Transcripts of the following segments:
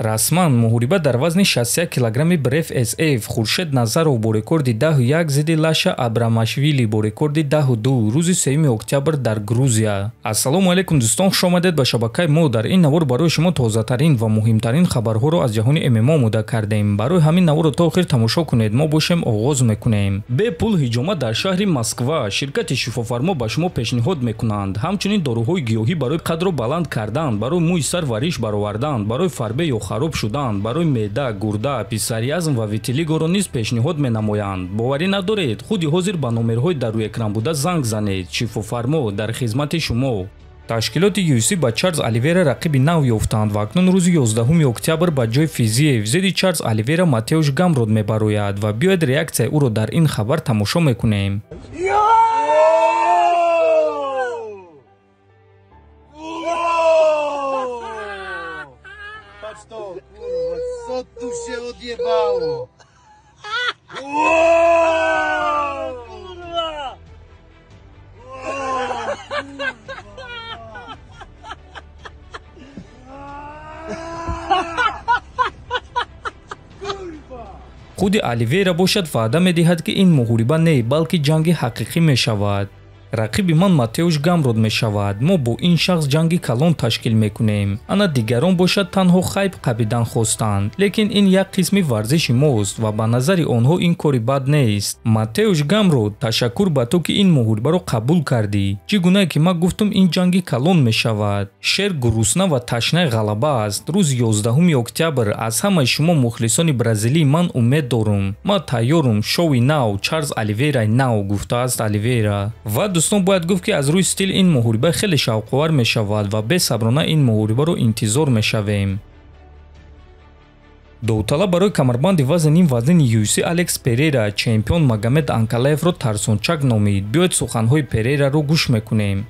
расман муҳориба дар вазни 61 килограмми бреф SF Хуршед Назаров бо рекорди 10.1 зидди Лаша Абрамашвили бо рекорди 10.2 рӯзи 3 октябр дар Грузия. Ассалому алайкум дӯстон, хуш омадед ба шабакаи мо. Дар ин навор барои шумо тозатарин ва муҳимтарин хабарҳоро аз ҷаҳони ММА омода кардем. Барои ҳамин наворро то охир тамошо кунед. Мо бошем оғоз мекунем. Бе пул ҳиҷома дар шаҳри Москва ширкати шифофармо ба шумо пешниҳод мекунанд ҳамчунин дороҳои гиёҳӣ барои қадро баланд кардан, барои мӯи сар вариш баровардан, барои фарбе ё хароб шудан, барои меъда, гурда, писариазм ва витилигоро низ пешниҳод менамоянд. боварӣ надоред, худи ҳозир ба номерҳои дар рӯи экран буда занг занед. Шифофармо дар хизмати шумо. ташкилоти UFC ба Чарлз Оливейра рақиби нав ёфтанд ва акнун рӯзи 11 октябр ба ҷои Физиев зидди Чарлз Оливейра Матеуш Гамрод мебарояд ва биёед реаксияи ӯро дар ин хабар тамошо мекунем. худи Оливейра бошад ваъда медиҳад ки ин муҳориба не балки ҷанги ҳақиқӣ мешавад. рақиби ман Матеуш Гамрод мешавад. мо бо ин шахс ҷанги калон ташкил мекунем. ана дигарон бошад танҳо хайб қабидан хостанд, лекин ин як қисми варзиши мост ва ба назари онҳо ин кори бад нест. Матеуш Гамрод, ташаккур ба ту ки ин муҳорибаро қабул кардӣ. чӣ гуна ки ман гуфтам ин ҷанги калон мешавад. шер гурусна ва ташнаи ғалаба аст. рӯзи 11 октябр аз ҳамаи шумо мухлисони бразилӣ ман умед дорум. ман тайёрум шоуи нав, Чарлз Оливейраи нав, гуфтааст Оливейра. ва дӯстон бояд гуфт ки аз рӯи стил ин муҳориба хеле шавқовар мешавад ва бесаброна ин муҳорибаро интизор мешавем. довталаб барои камарбанди вазни ним вазнини UFC Алекс Перейра чемпион Магомед Анкалаевро тарсончак номид. биёед суханҳои Перейраро гӯш мекунем.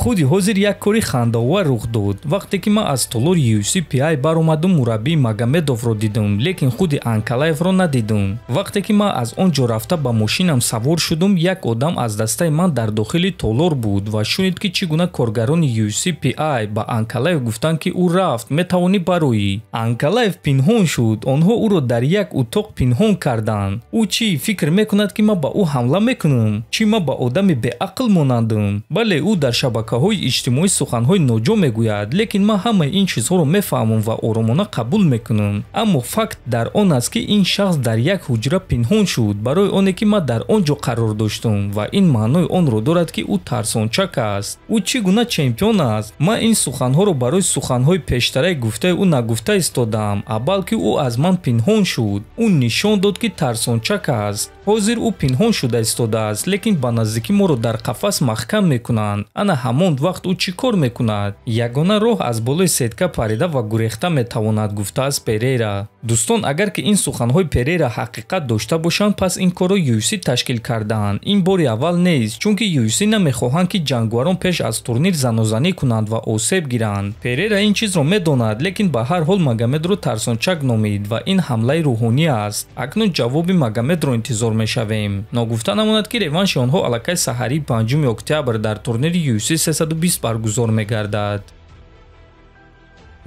худи ҳозир як кори хандаовар рух дод. вақте ки ман аз толори UFC PI баромадум мураббии Магомедовро дидум, лекин худи Анкалаевро надидум. вақте ки ман аз он ҷо рафта ба мошинам савор шудум, як одам аз дастаи ман дар дохили толор буд ва шунид ки чӣ гуна коргарони UFC PI ба Анкалаев гуфтанд ки ӯ рафт, метавонӣ бароӣ. Анкалаев пинҳон шуд. онҳо ӯро дар як утоқ пинҳон карданд. ӯ чӣ фикр мекунад ки ман ба ӯ ҳамла мекунам? чӣ ман ба одами беақл монандам? бале, ӯ дар шабакаҳои иҷтимоӣ суханҳои ноҷо мегӯяд, лекин ман ҳамаи ин чизҳоро мефаҳмам ва оромона қабул мекунам. аммо факт дар он аст ки ин шахс дар як ҳуҷра пинҳон шуд барои оне ки ман дар он ҷо қарор доштам ва ин маънои онро дорад ки ӯ тарсончак аст. ӯ чӣ гуна чемпион аст? ман ин суханҳоро барои суханҳои пештараи гуфтаи ӯ нагуфта истодаам, абалки ӯ аз ман пинҳон шуд. ӯ нишон дод ки тарсончак аст. ҳозир ӯ пинҳон шуда истодааст, лекин ба наздикӣ моро дар қафас маҳкам мекунанд. ана ҳамон вақт ӯ чӣ кор мекунад? ягона роҳ аз болои сетка парида ва гурехта метавонад, гуфтааст Перейра. дӯстон, агар ки ин суханҳои Перейра ҳақиқат дошта бошанд, пас ин корро UFC ташкил кардаанд. ин бори аввал нест, чунки UFC намехоҳанд ки ҷангварон пеш аз турнир занозанӣ кунанд ва осеб гиранд. Перейра ин чизро медонад, лекин ба ҳар ҳол Магомедро тарсончак номид ва ин ҳамлаи рӯҳонӣ аст. акнун ҷавоби Магомедро интизор мешавем. ногуфта намонад ки реванши онҳо аллакай саҳари 5 октябр дар турнири UFC 320 баргузор мегардад.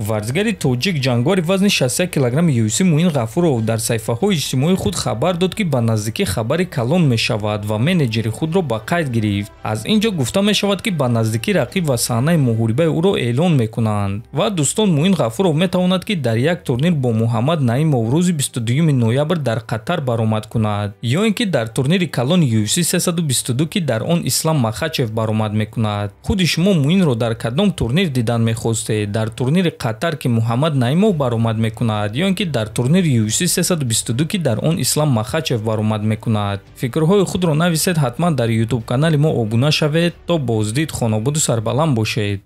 варзигари тоҷик ҷангвари вазни 61 килограмми UFC Муин Ғафуров дар саҳифаҳои иҷтимоии худ хабар дод ки ба наздикӣ хабари калон мешавад ва менеҷери худро ба қайд гирифт. аз ин ҷо гуфта мешавад ки ба наздикӣ рақиб ва саҳнаи муҳорибаи ӯро эълон мекунанд. ва дӯстон, Муин Ғафуров метавонад ки дар як турнир бо Муҳаммад Наимов рӯзи 22 ноябр дар Қатар баромад кунад, ё ин ки дар турнири калони UFC 322 ки дар он Ислам Махачев баромад мекунад. худи шумо Муинро дар кадом турнир дидан мехостед? дар турнири Қатар ки Муҳаммад Наимов баромад мекунад, ё ин ки дар турнири UFC 322 ки дар он Ислам Махачев баромад мекунад? фикрҳои худро нависед. ҳатман дар YouTube канали мо обуна шавед. то боздид, хонобуду сарбаланд бошед.